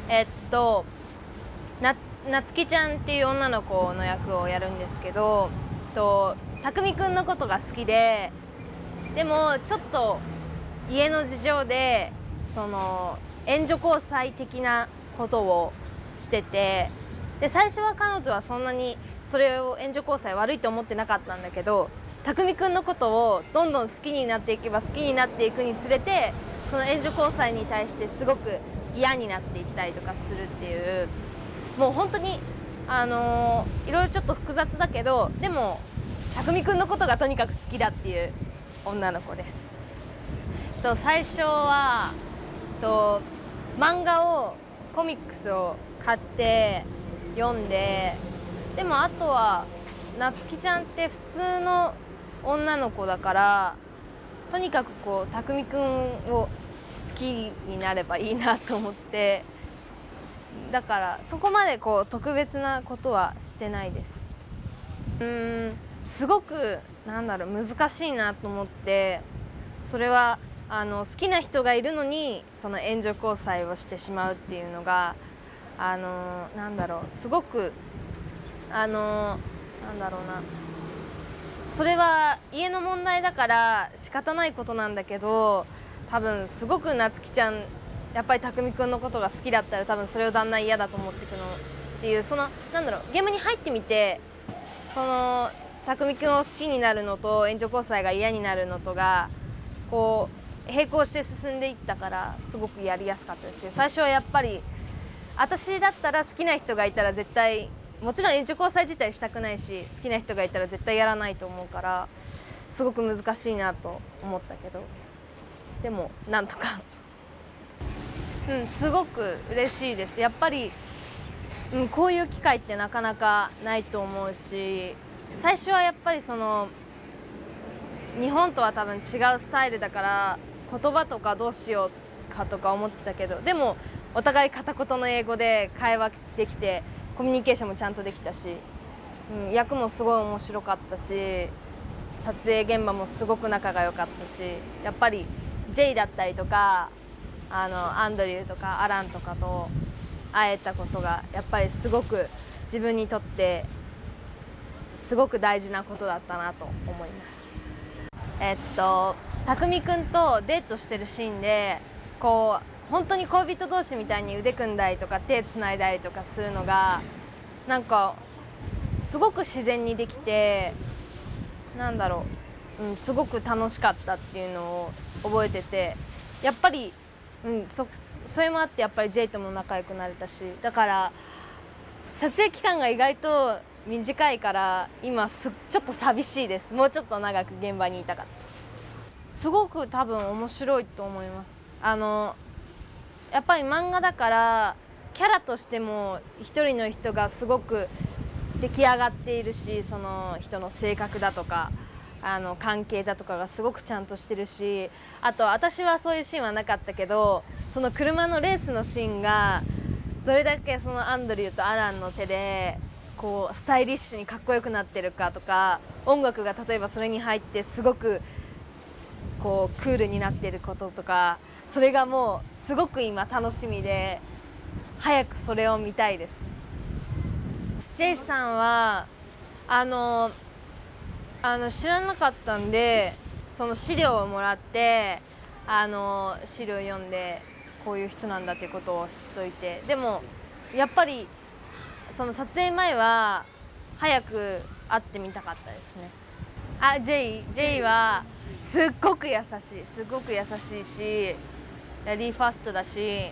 えっとなつきちゃんっていう女の子の役をやるんですけど、たくみくんのことが好きで、でもちょっと家の事情でその援助交際的なことをしてて、で最初は彼女はそんなにそれを援助交際悪いと思ってなかったんだけど、たくみくんのことをどんどん好きになっていけば好きになっていくにつれて、その援助交際に対してすごく嫌になっていったりとかするっていう、もう本当にいろいろちょっと複雑だけど、でもたくみくんのことがとにかく好きだっていう女の子です。最初は漫画をコミックスを買って読んで、でもあとはなつきちゃんって普通の女の子だから、とにかくこうたくみくんを好きになればいいなと思って、だからそこまでこう特別なことはしてないです。すごく難しいなと思って、それは好きな人がいるのにその援助交際をしてしまうっていうのがすごくそれは家の問題だから仕方ないことなんだけど、多分すごくなつきちゃんやっぱりたくみくんのことが好きだったら、多分それを旦那嫌だと思っていくのっていう、その現場に入ってみて、そのたくみくんを好きになるのと援助交際が嫌になるのとがこう並行して進んでいったから、すごくやりやすかったですけど、最初はやっぱり私だったら好きな人がいたら絶対、もちろん援助交際自体したくないし、好きな人がいたら絶対やらないと思うから、すごく難しいなと思ったけど、でもなんとかすごく嬉しいです。やっぱり、こういう機会ってなかなかないと思うし、最初はやっぱりその日本とは多分違うスタイルだから言葉とかどうしようかとか思ってたけど、でもお互い片言の英語で会話できて、コミュニケーションもちゃんとできたし、役もすごい面白かったし、撮影現場もすごく仲が良かったし、やっぱり J だったりとかアンドリューとかアランとかと会えたことがやっぱりすごく自分にとってすごく大事なことだったなと思います。たくみくんとデートしてるシーンで、こう本当に恋人同士みたいに腕組んだりとか手つないだりとかするのがすごく自然にできて、すごく楽しかったっていうのを覚えてて、やっぱり、それもあってやっぱりジェイとも仲良くなれたし、だから撮影期間が意外と短いから今ちょっと寂しいです。もうちょっと長く現場にいたかった。すごく多分面白いと思います。やっぱり漫画だからキャラとしても一人の人がすごく出来上がっているし、その人の性格だとか関係だとかがすごくちゃんとしてるし、あと私はそういうシーンはなかったけど、その車のレースのシーンがどれだけそのアンドリューとアランの手でこうスタイリッシュにかっこよくなってるかとか、音楽が例えばそれに入ってすごくこうクールになってることとか、それがもうすごく今楽しみで、早くそれを見たいです。ジェイさんは知らなかったんで、その資料をもらって資料を読んで、こういう人なんだっていうことを知っといて、でもやっぱりその撮影前は早く会ってみたかったですね。ジェイはすっごく優しい、すごく優しいし、ラリーファストだし、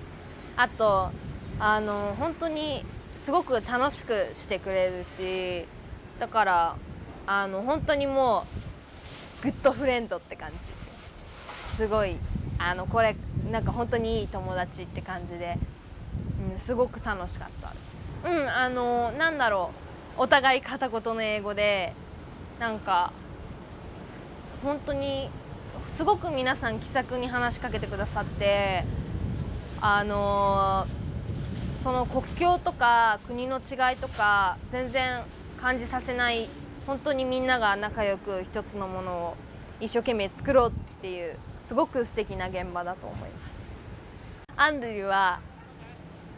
あと本当にすごく楽しくしてくれるし、だから本当にもうグッドフレンドって感じ、すごいこれ本当にいい友達って感じで、すごく楽しかったです。お互い片言の英語で、本当にすごく皆さん気さくに話しかけてくださって、その国境とか国の違いとか全然感じさせない、本当にみんなが仲良く一つのものを一生懸命作ろうっていう、すごく素敵な現場だと思います。アンドリューは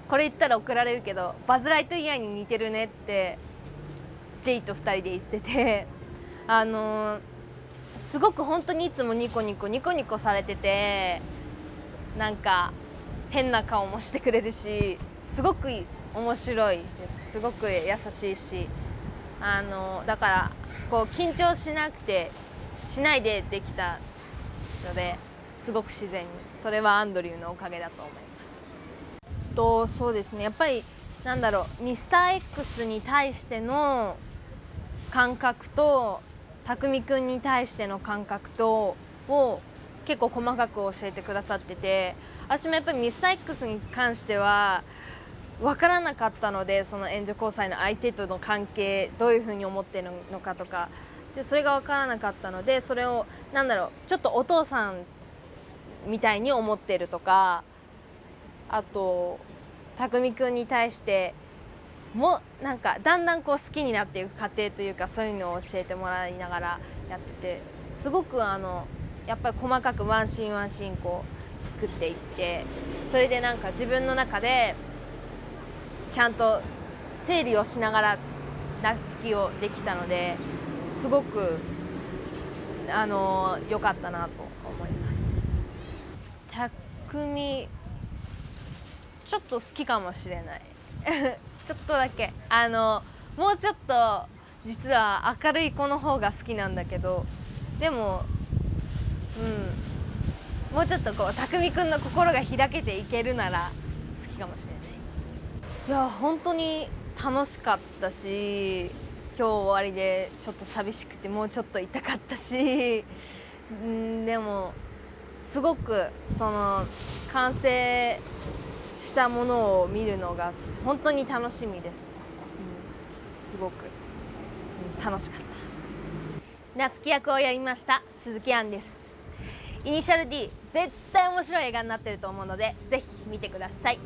これ言ったら怒られるけどバズ・ライトイヤーに似てるねってジェイと2人で言ってて、すごく本当にいつもニコニコされてて、なんか変な顔もしてくれるし、すごく面白いです。すごく優しいし、だからこう緊張しないでできたのですごく自然に、それはアンドリューのおかげだと思います。そうですね、やっぱりなんだろう、ミスター X に対しての感覚と匠くんに対しての感覚とを結構細かく教えてくださってて、私もやっぱりミスター X に関しては分からなかったので、その援助交際の相手との関係どういうふうに思ってるのかとかで、それが分からなかったので、それをなんだろう、ちょっとお父さんみたいに思ってるとか、あと匠くんに対してもなんかだんだんこう好きになっていく過程というか、そういうのを教えてもらいながらやってて、すごくやっぱり細かくワンシーンワンシーンこう作っていって、それでなんか自分の中でちゃんと整理をしながら夏希をできたので、すごく良かったなと思います。匠ちょっと好きかもしれないちょっとだけもうちょっと実は明るい子の方が好きなんだけど、でももうちょっとこう匠くんの心が開けていけるなら好きかもしれない。いや本当に楽しかったし、今日終わりでちょっと寂しくてもうちょっと痛かったし、でもすごくその完成したものを見るのが本当に楽しみです。すごく、楽しかった。夏希役をやりました鈴木杏です。イニシャル D 絶対面白い映画になってると思うのでぜひ見てください。